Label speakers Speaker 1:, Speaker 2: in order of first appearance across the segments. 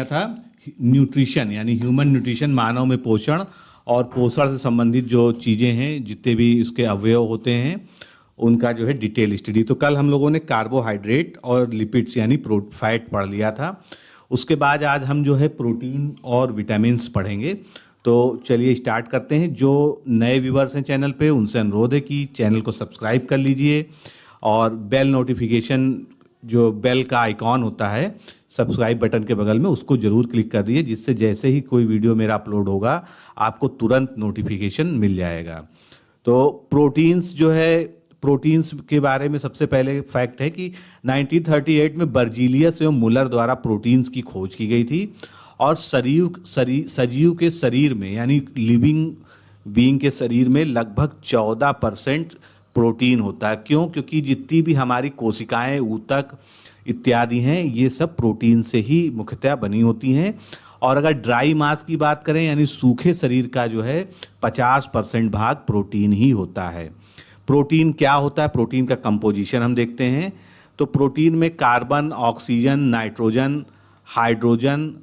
Speaker 1: था न्यूट्रिशन यानी human nutrition, मानव में पोषण और पोषण से संबंधित जो चीज़ें हैं, जितने भी उसके अवयव होते हैं उनका जो है डिटेल स्टडी। तो कल हम लोगों ने कार्बोहाइड्रेट और लिपिड्स यानी फैट पढ़ लिया था। उसके बाद आज हम जो है प्रोटीन और विटामिन्स पढ़ेंगे। तो चलिए स्टार्ट करते हैं। जो नए व्यूवर्स हैं चैनल पे, उनसे अनुरोध है कि चैनल को सब्सक्राइब कर लीजिए और बेल नोटिफिकेशन, जो बेल का आइकॉन होता है सब्सक्राइब बटन के बगल में, उसको ज़रूर क्लिक कर दीजिए, जिससे जैसे ही कोई वीडियो मेरा अपलोड होगा आपको तुरंत नोटिफिकेशन मिल जाएगा। तो प्रोटीन्स जो है, प्रोटीन्स के बारे में सबसे पहले फैक्ट है कि 1938 में बर्जीलियस एवं मुलर द्वारा प्रोटीन्स की खोज की गई थी और सजीव के शरीर में यानी लिविंग बीइंग के शरीर में लगभग 14% प्रोटीन होता है। क्यों? क्योंकि जितनी भी हमारी कोशिकाएं, ऊतक इत्यादि हैं, ये सब प्रोटीन से ही मुख्यतः बनी होती हैं। और अगर ड्राई मास की बात करें यानी सूखे शरीर का जो है 50% भाग प्रोटीन ही होता है। प्रोटीन क्या होता है? प्रोटीन का कंपोजिशन हम देखते हैं। तो प्रोटीन में कार्बन, ऑक्सीजन, नाइट्रोजन, हाइड्रोजन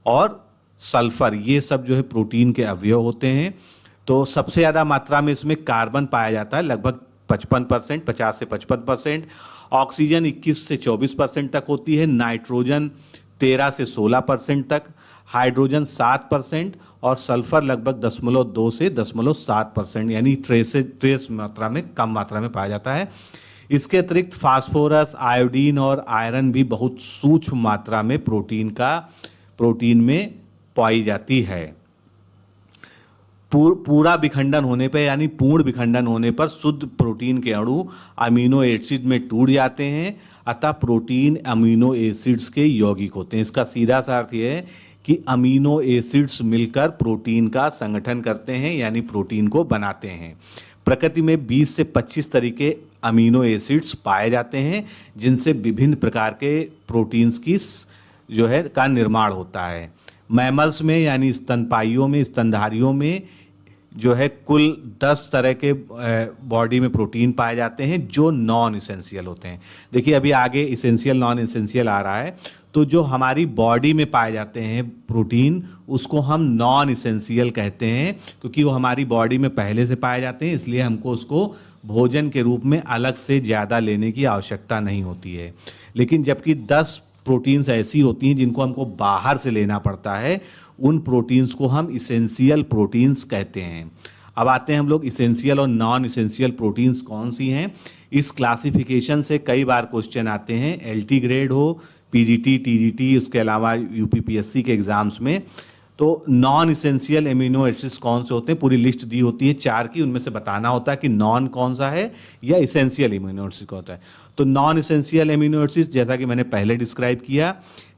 Speaker 1: और सल्फर, ये सब जो है प्रोटीन के अवयव होते हैं। तो सबसे ज़्यादा मात्रा में इसमें कार्बन पाया जाता है, लगभग 55%, 50 से 55%। ऑक्सीजन 21 से 24% तक होती है, नाइट्रोजन 13 से 16% तक, हाइड्रोजन 7% और सल्फर लगभग 0.2 से 0.7%, यानी ट्रेस मात्रा में, कम मात्रा में पाया जाता है। इसके अतिरिक्त फास्फोरस, आयोडीन और आयरन भी बहुत सूक्ष्म मात्रा में प्रोटीन में पाई जाती है। पूरा विखंडन होने पर यानी पूर्ण विखंडन होने पर शुद्ध प्रोटीन के अणु अमीनो एसिड में टूट जाते हैं, अतः प्रोटीन अमीनो एसिड्स के यौगिक होते हैं। इसका सीधा सा अर्थ यह है कि अमीनो एसिड्स मिलकर प्रोटीन का संगठन करते हैं यानी प्रोटीन को बनाते हैं। प्रकृति में 20 से 25 तरीके अमीनो एसिड्स पाए जाते हैं, जिनसे विभिन्न प्रकार के प्रोटीन्स की जो है का निर्माण होता है। मैमल्स में यानी स्तनपायियों में, स्तनधारियों में जो है कुल 10 तरह के बॉडी में प्रोटीन पाए जाते हैं जो नॉन इसेंशियल होते हैं। देखिए अभी आगे इसेंशियल, नॉन इसेंशियल आ रहा है। तो जो हमारी बॉडी में पाए जाते हैं प्रोटीन, उसको हम नॉन इसेंशियल कहते हैं, क्योंकि वो हमारी बॉडी में पहले से पाए जाते हैं, इसलिए हमको उसको भोजन के रूप में अलग से ज़्यादा लेने की आवश्यकता नहीं होती है। लेकिन जबकि 10 प्रोटीन्स ऐसी होती हैं जिनको हमको बाहर से लेना पड़ता है, उन प्रोटीन्स को हम इसेंशियल प्रोटीन्स कहते हैं। अब आते हैं हम लोग इसेंशियल और नॉन इसेंशियल प्रोटीन्स कौन सी हैं। इस क्लासिफिकेशन से कई बार क्वेश्चन आते हैं, एलटी ग्रेड हो, पीजीटी, टीजीटी, उसके अलावा यूपीपीएससी के एग्जाम्स में। तो नॉन इसेंशियल एमिनो एसिड्स कौन से होते हैं, पूरी लिस्ट दी होती है 4 की, उनमें से बताना होता है कि नॉन कौन सा है या इसेंशियल एमिनो एसिड कौन सा है। तो नॉन इसेंशियल एमिनो एसिड्स, जैसा कि मैंने पहले डिस्क्राइब किया,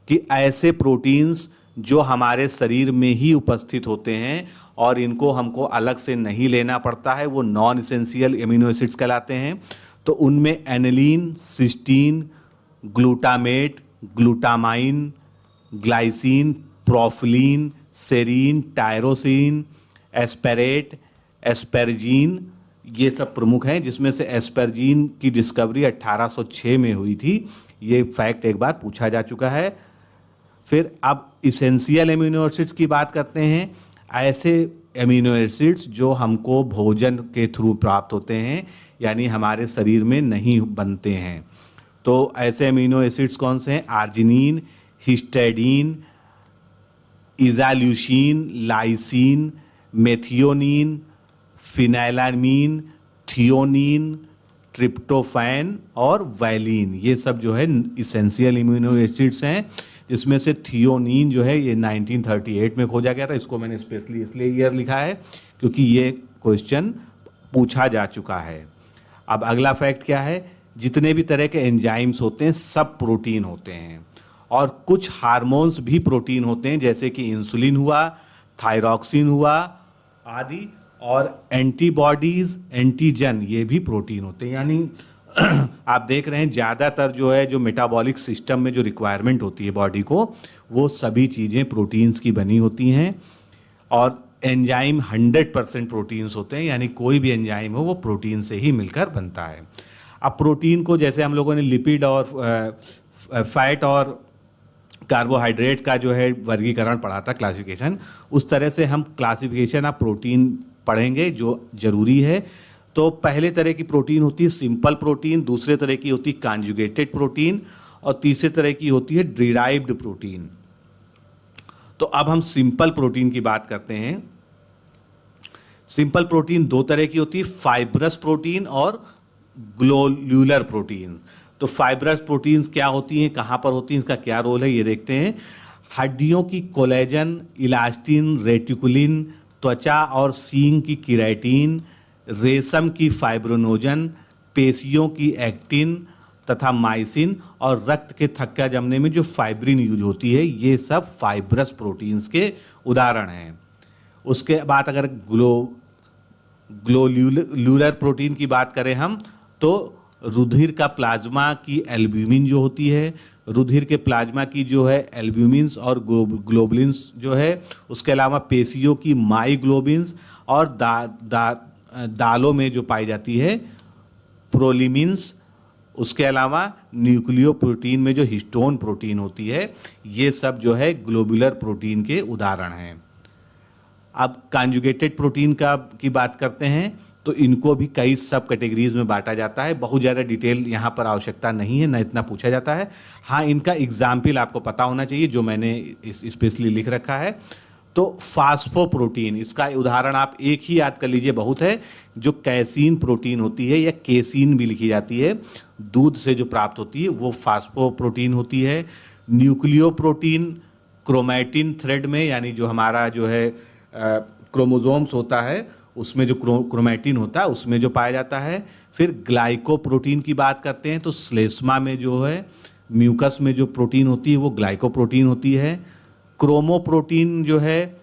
Speaker 1: कि ऐसे प्रोटीन्स जो हमारे शरीर में ही उपस्थित होते हैं और इनको हमको अलग से नहीं लेना पड़ता है, वो नॉन इसेंशियल एमिनो एसिड्स कहलाते हैं। तो उनमें alanine, cysteine, glutamate, glutamine, glycine, प्रोफिलीन, सेरीन, टायरोसिन, एस्पेरेट, एस्पेरजीन, ये सब प्रमुख हैं, जिसमें से एस्पेरजीन की डिस्कवरी 1806 में हुई थी। ये फैक्ट एक बार पूछा जा चुका है। फिर अब इसेंशियल एमिनो एसिड्स की बात करते हैं। ऐसे एमिनो एसिड्स जो हमको भोजन के थ्रू प्राप्त होते हैं यानी हमारे शरीर में नहीं बनते हैं। तो ऐसे एमिनो एसिड्स कौन से हैं? Arginine, histidine, isoleucine, lysine, methionine, phenylalanine, threonine, tryptophan और वैलिन, ये सब जो है इसेंशियल इम्यूनो एसिड्स हैं। इसमें से थियोनिन जो है ये 1938 में खोजा गया था। इसको मैंने स्पेशली इसलिए ईयर लिखा है क्योंकि ये क्वेश्चन पूछा जा चुका है। अब अगला फैक्ट क्या है? जितने भी तरह के एंजाइम्स होते हैं सब प्रोटीन होते हैं और कुछ हार्मोन्स भी प्रोटीन होते हैं, जैसे कि इंसुलिन हुआ, थायरॉक्सिन हुआ आदि, और एंटीबॉडीज़, एंटीजन, ये भी प्रोटीन होते हैं। यानी आप देख रहे हैं ज़्यादातर जो है जो मेटाबॉलिक सिस्टम में जो रिक्वायरमेंट होती है बॉडी को, वो सभी चीज़ें प्रोटीन्स की बनी होती हैं। और एंजाइम 100% प्रोटीन्स होते हैं, यानी कोई भी एंजाइम हो वो प्रोटीन से ही मिलकर बनता है। अब प्रोटीन को जैसे हम लोगों ने लिपिड और फैट और कार्बोहाइड्रेट का जो है वर्गीकरण पढ़ा था, क्लासिफिकेशन, उस तरह से हम क्लासिफिकेशन ऑफ प्रोटीन पढ़ेंगे जो जरूरी है। तो पहले तरह की प्रोटीन होती है सिंपल प्रोटीन, दूसरे तरह की होती है कॉन्जुगेटेड प्रोटीन, और तीसरे तरह की होती है डिराइव्ड प्रोटीन। तो अब हम सिंपल प्रोटीन की बात करते हैं। सिंपल प्रोटीन दो तरह की होती है, फाइब्रस प्रोटीन और ग्लोल्यूलर प्रोटीन। तो फाइब्रस प्रोटीन्स क्या होती हैं, कहाँ पर होती हैं, इसका क्या रोल है, ये देखते हैं। हड्डियों की कोलेजन, इलास्टिन, रेटिकुलिन, त्वचा और सींग की केराटिन, रेशम की फाइब्रोनोजन, पेशियों की एक्टिन तथा माइसिन, और रक्त के थक्का जमने में जो फाइब्रिन यूज होती है, ये सब फाइब्रस प्रोटीन्स के उदाहरण हैं। उसके बाद अगर ग्लोल्यूलर प्रोटीन की बात करें हम, तो रुधिर का प्लाज्मा की एल्ब्यूमिन जो होती है, रुधिर के प्लाज्मा की जो है एल्ब्यूमिन्स और ग्लोबुलिन्स जो है, उसके अलावा पेशियों की माइग्लोबिन्स, और दालों में जो पाई जाती है प्रोलिमिन्स, उसके अलावा न्यूक्लियो प्रोटीन में जो हिस्टोन प्रोटीन होती है, ये सब जो है ग्लोबुलर प्रोटीन के उदाहरण हैं। अब कॉन्जुगेटेड प्रोटीन की बात करते हैं, तो इनको भी कई सब कैटेगरीज में बांटा जाता है। बहुत ज़्यादा डिटेल यहाँ पर आवश्यकता नहीं है, न इतना पूछा जाता है। हाँ, इनका एग्जाम्पल आपको पता होना चाहिए, जो मैंने इस स्पेशली लिख रखा है। तो फास्फोप्रोटीन, इसका उदाहरण आप एक ही याद कर लीजिए, बहुत है। जो कैसीन प्रोटीन होती है, या केसीन भी लिखी जाती है, दूध से जो प्राप्त होती है, वो फास्फोप्रोटीन होती है। न्यूक्लियो प्रोटीन क्रोमैटिन थ्रेड में, यानी जो हमारा जो है क्रोमोसोम्स होता है, उसमें जो क्रोमैटिन होता है उसमें जो पाया जाता है। फिर ग्लाइकोप्रोटीन की बात करते हैं, तो श्लेष्मा में जो है म्यूकस में जो प्रोटीन होती है वो ग्लाइकोप्रोटीन होती है। क्रोमोप्रोटीन जो है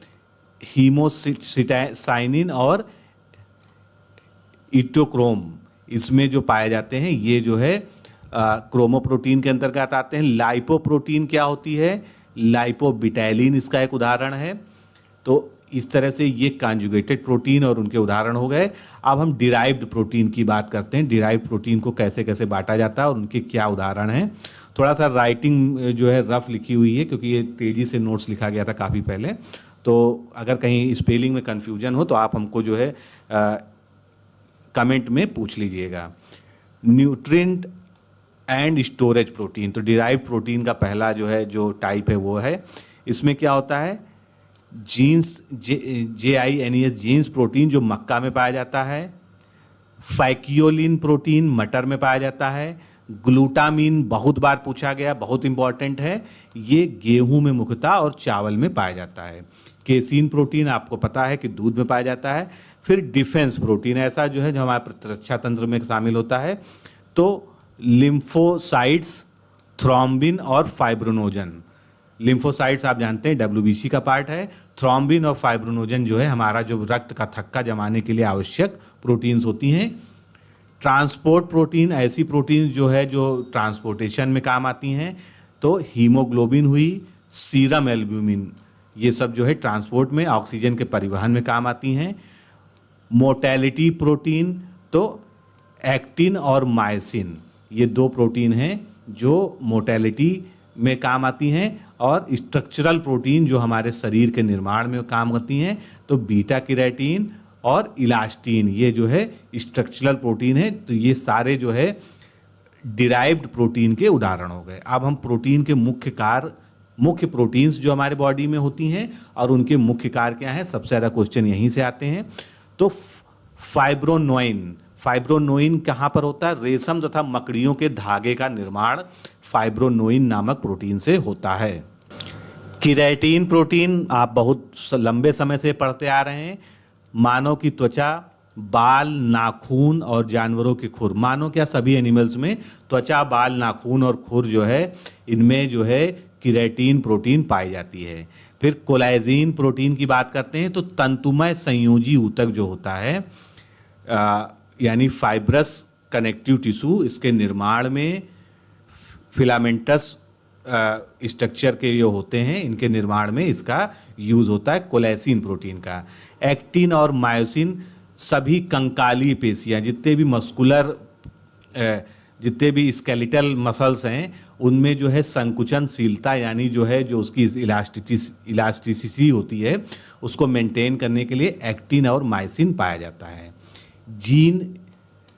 Speaker 1: हीमोसाइनिन और इटोक्रोम, इसमें जो पाए जाते हैं, ये जो है क्रोमोप्रोटीन के अंतर्गत आते हैं। लाइपोप्रोटीन क्या होती है, लाइपोबिटैलिन इसका एक उदाहरण है। तो इस तरह से ये कॉन्जुगेटेड प्रोटीन और उनके उदाहरण हो गए। अब हम डिराइव्ड प्रोटीन की बात करते हैं। डिराइव्ड प्रोटीन को कैसे कैसे बांटा जाता है और उनके क्या उदाहरण हैं। थोड़ा सा राइटिंग जो है रफ लिखी हुई है, क्योंकि ये तेज़ी से नोट्स लिखा गया था काफ़ी पहले। तो अगर कहीं स्पेलिंग में कन्फ्यूजन हो तो आप हमको जो है कमेंट में पूछ लीजिएगा। न्यूट्रिएंट एंड स्टोरेज प्रोटीन, तो डिराइव्ड प्रोटीन का पहला जो है जो टाइप है वो है, इसमें क्या होता है, जीन्स JINES जीन्स प्रोटीन जो मक्का में पाया जाता है। फैक्योलिन प्रोटीन मटर में पाया जाता है। ग्लूटामीन बहुत बार पूछा गया, बहुत इंपॉर्टेंट है, ये गेहूं में मुख्यतः और चावल में पाया जाता है। केसीन प्रोटीन आपको पता है कि दूध में पाया जाता है। फिर डिफेंस प्रोटीन, ऐसा जो है जो हमारे प्रतिरक्षा तंत्र में शामिल होता है। तो लिम्फोसाइट्स, थ्रोम्बिन और फाइब्रोनोजन। लिम्फोसाइट्स आप जानते हैं WBC का पार्ट है। थ्रोम्बिन और फाइब्रोनोजन जो है हमारा जो रक्त का थक्का जमाने के लिए आवश्यक प्रोटीन्स होती हैं। ट्रांसपोर्ट प्रोटीन, ऐसी प्रोटीन जो है जो ट्रांसपोर्टेशन में काम आती हैं। तो हीमोग्लोबिन हुई, सीरम एल्ब्यूमिन, ये सब जो है ट्रांसपोर्ट में ऑक्सीजन के परिवहन में काम आती हैं। मोटेलिटी प्रोटीन, तो एक्टिन और मायसिन, ये दो प्रोटीन हैं जो मोटेलिटी में काम आती हैं। और स्ट्रक्चरल प्रोटीन जो हमारे शरीर के निर्माण में काम करती हैं, तो बीटा कैरोटीन और इलास्टिन, ये जो है स्ट्रक्चरल प्रोटीन है। तो ये सारे जो है डिराइव्ड प्रोटीन के उदाहरण हो गए। अब हम प्रोटीन के मुख्य प्रोटीन्स जो हमारे बॉडी में होती हैं और उनके मुख्य कार्य क्या हैं, सबसे ज़्यादा क्वेश्चन यहीं से आते हैं। तो फाइब्रोनोइन कहाँ पर होता है, रेशम तथा मकड़ियों के धागे का निर्माण फाइब्रोनोइन नामक प्रोटीन से होता है। केराटिन प्रोटीन आप बहुत लंबे समय से पढ़ते आ रहे हैं। मानव की त्वचा, बाल, नाखून और जानवरों के खुर, मानव क्या सभी एनिमल्स में त्वचा, बाल, नाखून और खुर जो है, इनमें जो है केराटिन प्रोटीन पाई जाती है। फिर कोलेजिन प्रोटीन की बात करते हैं, तो तंतुमय संयोजी ऊतक जो होता है, यानी फाइब्रस कनेक्टिव टिश्यू, इसके निर्माण में फिलामेंटस स्ट्रक्चर के जो होते हैं, इनके निर्माण में इसका यूज़ होता है कोलेजिन प्रोटीन का। एक्टिन और मायोसिन, सभी कंकाली पेशियाँ, जितने भी मस्कुलर जितने भी स्केलेटल मसल्स हैं, उनमें जो है संकुचनशीलता यानी जो है जो उसकी इलास्टिसिटी होती है उसको मेंटेन करने के लिए एक्टिन और माइसिन पाया जाता है। जीन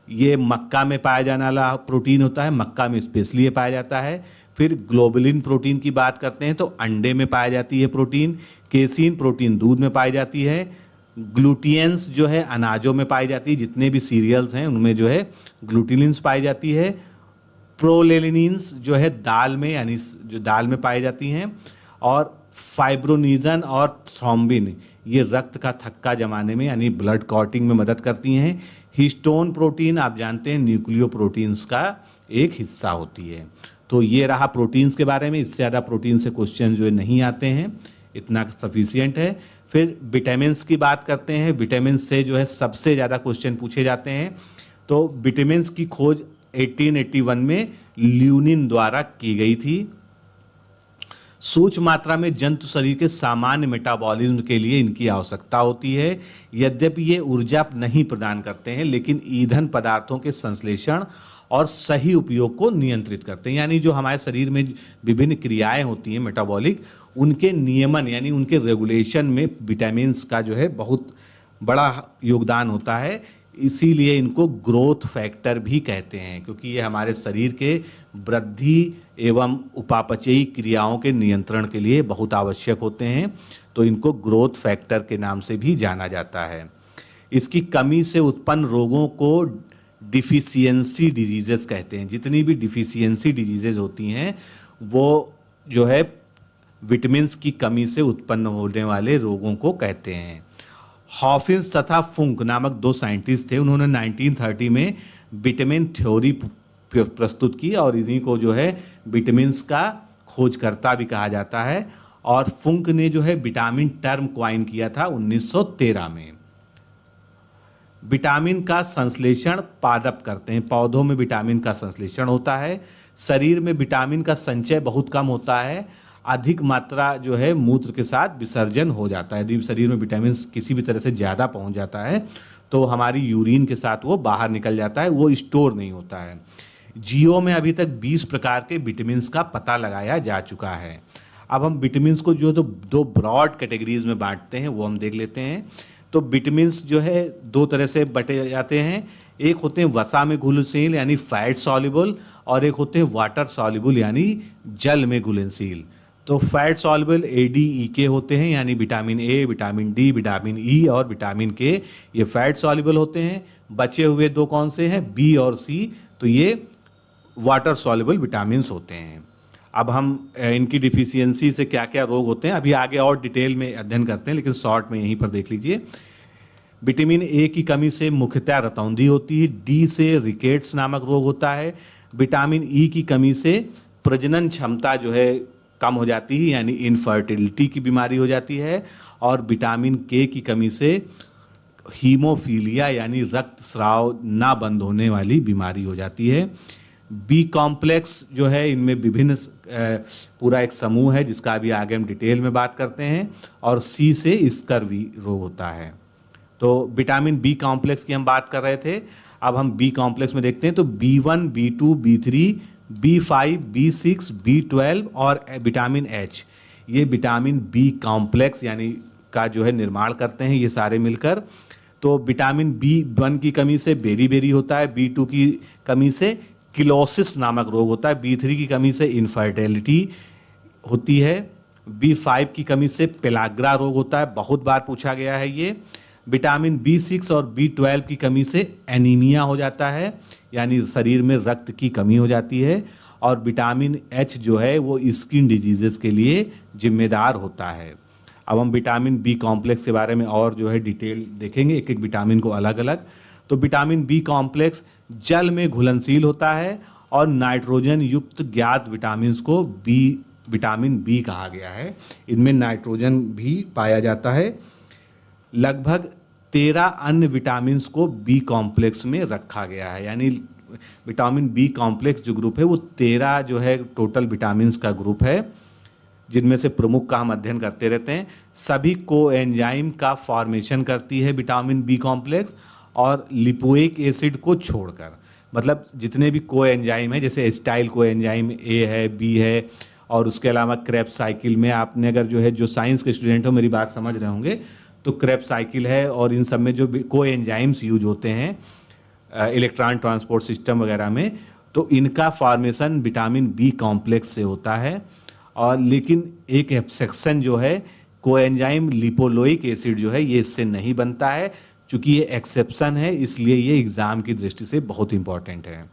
Speaker 1: ये मक्का में पाया जाने वाला प्रोटीन होता है, मक्का में स्पेशली ये पाया जाता है। फिर ग्लोबुलिन प्रोटीन की बात करते हैं तो अंडे में पाई जाती है प्रोटीन। केसीन प्रोटीन दूध में पाई जाती है। ग्लूटियंस जो है अनाजों में पाई जाती है, जितने भी सीरियल्स हैं उनमें जो है ग्लूटिनिन्स पाई जाती है। प्रोलेनिन्स जो है दाल में यानी जो दाल में पाई जाती हैं। और फाइब्रोनिजन और थ्रोम्बिन ये रक्त का थक्का जमाने में यानी ब्लड क्लॉटिंग में मदद करती हैं। हिस्टोन प्रोटीन आप जानते हैं न्यूक्लियो प्रोटीन्स का एक हिस्सा होती है। तो ये रहा प्रोटीन्स के बारे में। इससे ज़्यादा प्रोटीन से क्वेश्चन जो है नहीं आते हैं, इतना सफिशियंट है। फिर विटामिन्स की बात करते हैं। विटामिन से जो है सबसे ज़्यादा क्वेश्चन पूछे जाते हैं। तो विटामिन्स की खोज 1881 में ल्यूनिन द्वारा की गई थी। सूक्ष्म मात्रा में जंतु शरीर के सामान्य मेटाबॉलिज्म के लिए इनकी आवश्यकता होती है। यद्यपि ये ऊर्जा नहीं प्रदान करते हैं लेकिन ईंधन पदार्थों के संश्लेषण और सही उपयोग को नियंत्रित करते हैं। यानी जो हमारे शरीर में विभिन्न क्रियाएं होती हैं मेटाबॉलिक, उनके नियमन यानी उनके रेगुलेशन में विटामिन्स का जो है बहुत बड़ा योगदान होता है। इसीलिए इनको ग्रोथ फैक्टर भी कहते हैं, क्योंकि ये हमारे शरीर के वृद्धि एवं उपापचयी क्रियाओं के नियंत्रण के लिए बहुत आवश्यक होते हैं। तो इनको ग्रोथ फैक्टर के नाम से भी जाना जाता है। इसकी कमी से उत्पन्न रोगों को डिफिशियंसी डिजीजेस कहते हैं। जितनी भी डिफिशियंसी डिजीजेज होती हैं वो जो है विटामिन्स की कमी से उत्पन्न होने वाले रोगों को कहते हैं। हॉफिंस तथा फुंक नामक दो साइंटिस्ट थे। उन्होंने 1930 में विटामिन थ्योरी प्रस्तुत की और इन्हीं को जो है विटामिन्स का खोजकर्ता भी कहा जाता है। और फुंक ने जो है विटामिन टर्म क्वाइन किया था 1913 में। विटामिन का संश्लेषण पादप करते हैं। पौधों में विटामिन का संश्लेषण होता है। शरीर में विटामिन का संचय बहुत कम होता है। अधिक मात्रा जो है मूत्र के साथ विसर्जन हो जाता है। यदि शरीर में विटामिन किसी भी तरह से ज़्यादा पहुंच जाता है तो हमारी यूरिन के साथ वो बाहर निकल जाता है, वो स्टोर नहीं होता है। जीओ में अभी तक 20 प्रकार के विटामिन का पता लगाया जा चुका है। अब हम विटामिन को जो तो दो ब्रॉड कैटेगरीज में बांटते हैं वो हम देख लेते हैं। तो विटामिन जो है दो तरह से बटे जाते हैं। एक होते हैं वसा में घुलनशील यानी फैट सॉल्युबल, और एक होते हैं वाटर सॉल्युबल यानी जल में घुलनशील। तो फैट सॉल्युबल ADE होते हैं यानी vitamin A, vitamin D, vitamin E और विटामिन के, ये फैट सॉल्युबल होते हैं। बचे हुए दो कौन से हैं, बी और सी, तो ये वाटर सॉल्युबल विटामिन होते हैं। अब हम इनकी डिफिशियंसी से क्या क्या रोग होते हैं अभी आगे और डिटेल में अध्ययन करते हैं, लेकिन शॉर्ट में यहीं पर देख लीजिए। विटामिन ए की कमी से मुख्यतः रतौंधी होती है। डी से रिकेट्स नामक रोग होता है। विटामिन ई की कमी से प्रजनन क्षमता जो है कम हो जाती है यानी इनफर्टिलिटी की बीमारी हो जाती है। और विटामिन के की कमी से हीमोफीलिया यानी रक्त स्राव ना बंद होने वाली बीमारी हो जाती है। बी कॉम्प्लेक्स जो है इनमें विभिन्न पूरा एक समूह है जिसका अभी आगे हम डिटेल में बात करते हैं। और सी से स्कर्वी रोग होता है। तो विटामिन बी कॉम्प्लेक्स की हम बात कर रहे थे। अब हम बी कॉम्प्लेक्स में देखते हैं तो B1, B2, B3, B5, B6, B12 और विटामिन H, ये विटामिन बी कॉम्प्लेक्स यानी का जो है निर्माण करते हैं ये सारे मिलकर। तो विटामिन B1 की कमी से बेरी होता है। B2 की कमी से किलोसिस नामक रोग होता है। B3 की कमी से इनफर्टिलिटी होती है। B5 की कमी से पेलाग्रा रोग होता है, बहुत बार पूछा गया है ये। विटामिन B6 और B12 की कमी से एनीमिया हो जाता है यानी शरीर में रक्त की कमी हो जाती है। और विटामिन H जो है वो स्किन डिजीजेस के लिए जिम्मेदार होता है। अब हम विटामिन बी कॉम्प्लेक्स के बारे में और जो है डिटेल देखेंगे, एक एक विटामिन को अलग अलग। तो विटामिन बी कॉम्प्लेक्स जल में घुलनशील होता है और नाइट्रोजन युक्त ज्ञात विटामिन को विटामिन बी कहा गया है। इनमें नाइट्रोजन भी पाया जाता है। लगभग 13 अन्य विटामिन को बी कॉम्प्लेक्स में रखा गया है यानी विटामिन बी कॉम्प्लेक्स जो ग्रुप है वो 13 जो है टोटल विटामिन का ग्रुप है, जिनमें से प्रमुख का हम अध्ययन करते रहते हैं। सभी कोएंजाइम का फॉर्मेशन करती है विटामिन बी कॉम्प्लेक्स और लिपोइक एसिड को छोड़कर। मतलब जितने भी को एंजाइम है, जैसे एस्टाइल को एंजाइम ए है, बी है, और उसके अलावा क्रेब्स साइकिल में आपने अगर जो है, जो साइंस के स्टूडेंट हो मेरी बात समझ रहे होंगे, तो क्रेब्स साइकिल है, और इन सब में जो को एंजाइम्स यूज होते हैं इलेक्ट्रॉन ट्रांसपोर्ट सिस्टम वगैरह में, तो इनका फॉर्मेशन विटामिन बी कॉम्प्लेक्स से होता है। और लेकिन एक एक्सेप्शन जो है, कोएंजाइम लिपोलोइक एसिड जो है ये इससे नहीं बनता है। चूंकि ये एक्सेप्शन है इसलिए ये एग्ज़ाम की दृष्टि से बहुत इंपॉर्टेंट है।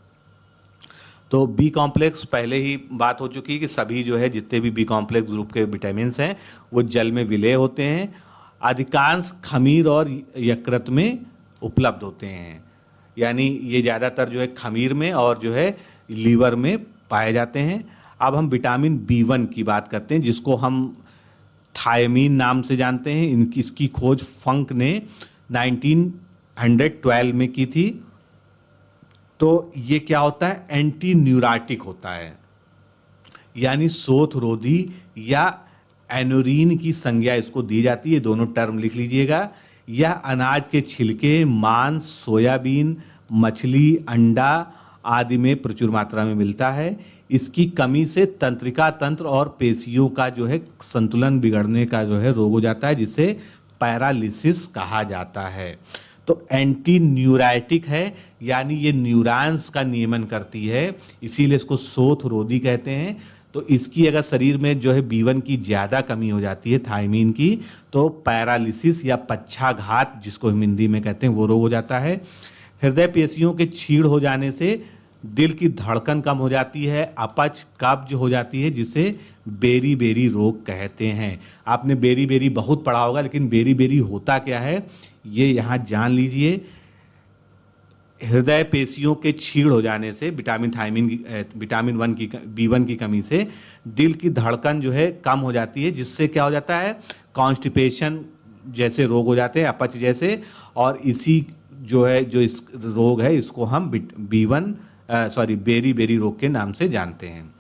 Speaker 1: तो बी कॉम्प्लेक्स पहले ही बात हो चुकी है कि सभी जो है जितने भी बी कॉम्प्लेक्स ग्रुप के विटामिन्स हैं वो जल में विलय होते हैं। अधिकांश खमीर और यकृत में उपलब्ध होते हैं, यानी ये ज़्यादातर जो है खमीर में और जो है लीवर में पाए जाते हैं। अब हम विटामिन B1 की बात करते हैं, जिसको हम थायमीन नाम से जानते हैं। इसकी खोज फंक ने 1912 में की थी। तो ये क्या होता है, एंटी न्यूराटिक होता है, यानी शोथरोधी या एनोरीन की संज्ञा इसको दी जाती है। दोनों टर्म लिख लीजिएगा। यह अनाज के छिलके, मांस, सोयाबीन, मछली, अंडा आदि में प्रचुर मात्रा में मिलता है। इसकी कमी से तंत्रिका तंत्र और पेशियों का जो है संतुलन बिगड़ने का जो है रोग हो जाता है, जिसे पैरालिसिस कहा जाता है। तो एंटी न्यूराइटिक है, यानी ये न्यूरॉन्स का नियमन करती है, इसीलिए इसको शोथरोधी कहते हैं। तो इसकी अगर शरीर में जो है B1 की ज़्यादा कमी हो जाती है, थायमीन की, तो पैरालिसिस या पक्षाघात जिसको हम हिंदी में कहते हैं वो रोग हो जाता है। हृदय पेशियों के छीड़ हो जाने से दिल की धड़कन कम हो जाती है, अपच कब्ज हो जाती है, जिसे बेरी बेरी रोग कहते हैं। आपने बेरी बेरी बहुत पढ़ा होगा, लेकिन बेरी बेरी होता क्या है ये यहाँ जान लीजिए। हृदय पेशियों के छीड़ हो जाने से विटामिन B1 की कमी से दिल की धड़कन जो है कम हो जाती है, जिससे क्या हो जाता है, कॉन्स्टिपेशन जैसे रोग हो जाते हैं, अपच जैसे। और इसी जो है जो इस रोग है इसको हम बेरी बेरी रोग के नाम से जानते हैं।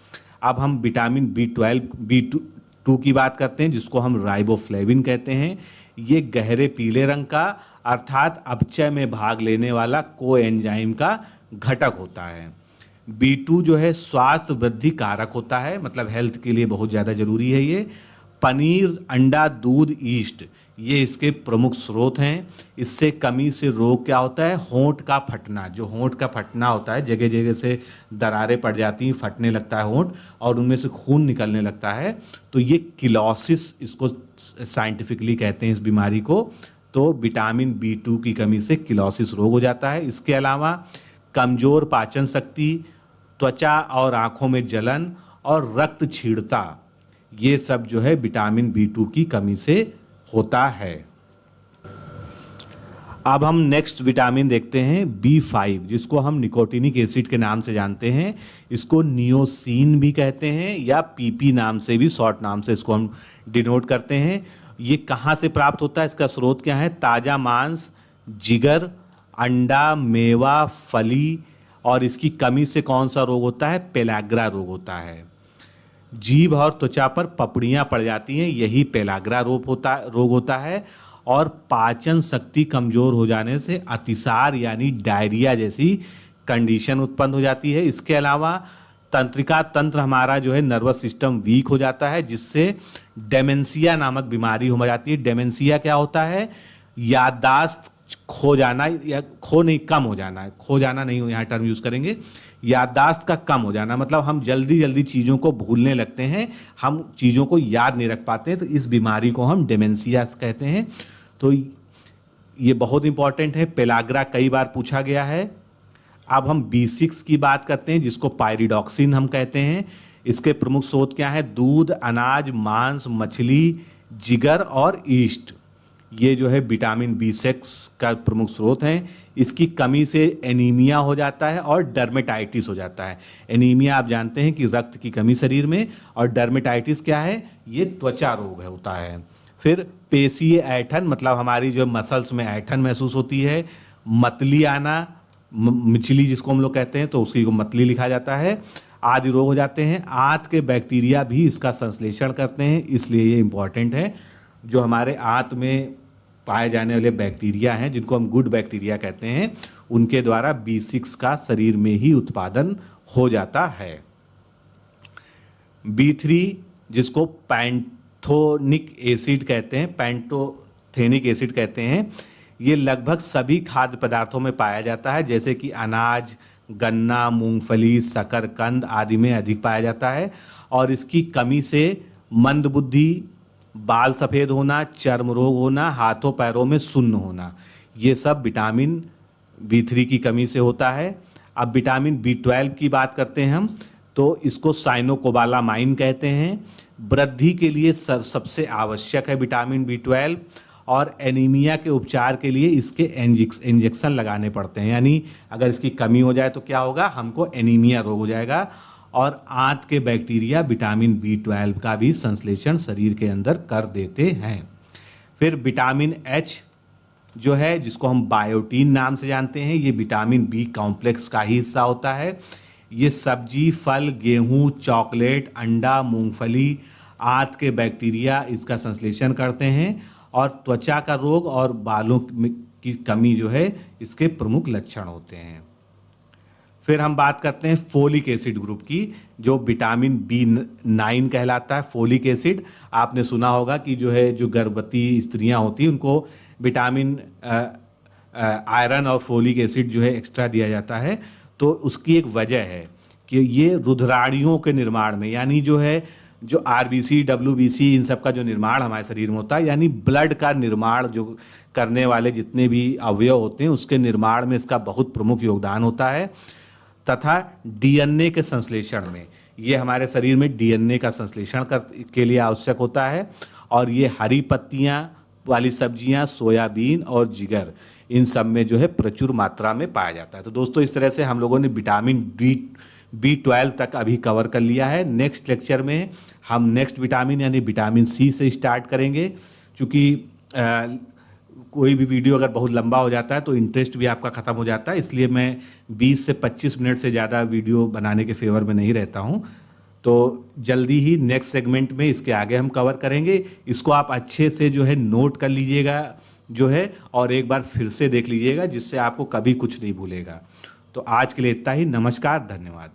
Speaker 1: अब हम विटामिन B2 की बात करते हैं, जिसको हम राइबोफ्लेविन कहते हैं। ये गहरे पीले रंग का अर्थात अपचय में भाग लेने वाला कोएंजाइम का घटक होता है। B2 जो है स्वास्थ्य वृद्धि कारक होता है, मतलब हेल्थ के लिए बहुत ज़्यादा जरूरी है ये। पनीर, अंडा, दूध, ईस्ट ये इसके प्रमुख स्रोत हैं। इससे कमी से रोग क्या होता है, होंठ का फटना। जो होंठ का फटना होता है, जगह जगह से दरारें पड़ जाती हैं, फटने लगता है होंठ और उनमें से खून निकलने लगता है, तो ये किलोसिस इसको साइंटिफिकली कहते हैं इस बीमारी को। तो विटामिन B2 की कमी से किलोसिस रोग हो जाता है। इसके अलावा कमज़ोर पाचन शक्ति, त्वचा और आँखों में जलन और रक्त छीड़ता, ये सब जो है विटामिन B2 की कमी से होता है। अब हम नेक्स्ट विटामिन देखते हैं B5, जिसको हम निकोटिनिक एसिड के नाम से जानते हैं। इसको नियोसिन भी कहते हैं या PP नाम से भी, शॉर्ट नाम से इसको हम डिनोट करते हैं। ये कहाँ से प्राप्त होता है, इसका स्रोत क्या है, ताज़ा मांस, जिगर, अंडा, मेवा, फली। और इसकी कमी से कौन सा रोग होता है, पेलाग्रा रोग होता है। जीभ और त्वचा पर पपड़ियाँ पड़ जाती हैं, यही पेलाग्रा रोग होता है। और पाचन शक्ति कमज़ोर हो जाने से अतिसार यानी डायरिया जैसी कंडीशन उत्पन्न हो जाती है। इसके अलावा तंत्रिका तंत्र हमारा जो है नर्वस सिस्टम वीक हो जाता है, जिससे डेमेंशिया नामक बीमारी हो जाती है। डेमेंशिया क्या होता है, याददाश्त खो जाना, या कम हो जाना है, खो जाना नहीं, यहाँ टर्म यूज़ करेंगे, याददाश्त का कम हो जाना, मतलब हम जल्दी जल्दी चीज़ों को भूलने लगते हैं, हम चीज़ों को याद नहीं रख पाते हैं, तो इस बीमारी को हम डेमेंशिया कहते हैं। तो ये बहुत इंपॉर्टेंट है, पेलाग्रा कई बार पूछा गया है। अब हम B6 की बात करते हैं, जिसको पायरिडॉक्सिन हम कहते हैं। इसके प्रमुख स्रोत क्या है, दूध, अनाज, मांस, मछली, जिगर और ईस्ट, ये जो है विटामिन B6 का प्रमुख स्रोत हैं। इसकी कमी से एनीमिया हो जाता है और डर्मेटाइटिस हो जाता है। एनीमिया आप जानते हैं कि रक्त की कमी शरीर में, और डर्मेटाइटिस क्या है, ये त्वचा रोग होता है। फिर पेशीय ऐंठन, मतलब हमारी जो मसल्स में ऐंठन महसूस होती है। मतली आना, मिचली जिसको हम लोग कहते हैं, तो उसकी को मतली लिखा जाता है, आदि रोग हो जाते हैं। आंत के बैक्टीरिया भी इसका संश्लेषण करते हैं, इसलिए ये इम्पॉर्टेंट है। जो हमारे आंत में पाए जाने वाले बैक्टीरिया हैं, जिनको हम गुड बैक्टीरिया कहते हैं, उनके द्वारा B6 का शरीर में ही उत्पादन हो जाता है। B3 जिसको पैंथोनिक एसिड कहते हैं, पैंथोथेनिक एसिड कहते हैं, ये लगभग सभी खाद्य पदार्थों में पाया जाता है, जैसे कि अनाज, गन्ना, मूंगफली, शकरकंद आदि में अधिक पाया जाता है। और इसकी कमी से मंदबुद्धि, बाल सफ़ेद होना, चर्म रोग होना, हाथों पैरों में सुन्न होना, ये सब विटामिन B3 की कमी से होता है। अब विटामिन B12 की बात करते हैं हम, तो इसको साइनोकोबालामाइन कहते हैं। वृद्धि के लिए सबसे आवश्यक है विटामिन B12, और एनीमिया के उपचार के लिए इसके इंजेक्शन लगाने पड़ते हैं। यानी अगर इसकी कमी हो जाए तो क्या होगा, हमको एनीमिया रोग हो जाएगा। और आंत के बैक्टीरिया विटामिन B12 का भी संश्लेषण शरीर के अंदर कर देते हैं। फिर विटामिन H जो है, जिसको हम बायोटीन नाम से जानते हैं, ये विटामिन B कॉम्प्लेक्स का ही हिस्सा होता है। ये सब्जी, फल, गेहूँ, चॉकलेट, अंडा, मूंगफली, आंत के बैक्टीरिया इसका संश्लेषण करते हैं। और त्वचा का रोग और बालों की कमी जो है, इसके प्रमुख लक्षण होते हैं। फिर हम बात करते हैं फोलिक एसिड ग्रुप की, जो विटामिन B9 कहलाता है। फोलिक एसिड आपने सुना होगा कि जो गर्भवती स्त्रियां होती हैं उनको विटामिन आयरन और फोलिक एसिड जो है एक्स्ट्रा दिया जाता है। तो उसकी एक वजह है कि ये रुधिराणियों के निर्माण में, यानी जो RBC, WBC इन सब का जो निर्माण हमारे शरीर में होता है, यानी ब्लड का निर्माण जो करने वाले जितने भी अवयव होते हैं उसके निर्माण में इसका बहुत प्रमुख योगदान होता है। तथा DNA के संश्लेषण में, ये हमारे शरीर में DNA का संश्लेषण के लिए आवश्यक होता है। और ये हरी पत्तियाँ वाली सब्जियां, सोयाबीन और जिगर, इन सब में जो है प्रचुर मात्रा में पाया जाता है। तो दोस्तों, इस तरह से हम लोगों ने विटामिन B12 तक अभी कवर कर लिया है। नेक्स्ट लेक्चर में हम नेक्स्ट विटामिन यानी विटामिन C से स्टार्ट करेंगे। चूँकि कोई भी वीडियो अगर बहुत लंबा हो जाता है तो इंटरेस्ट भी आपका ख़त्म हो जाता है, इसलिए मैं 20 से 25 मिनट से ज़्यादा वीडियो बनाने के फेवर में नहीं रहता हूँ। तो जल्दी ही नेक्स्ट सेगमेंट में इसके आगे हम कवर करेंगे। इसको आप अच्छे से जो है नोट कर लीजिएगा जो है, और एक बार फिर से देख लीजिएगा, जिससे आपको कभी कुछ नहीं भूलेगा। तो आज के लिए इतना ही। नमस्कार, धन्यवाद।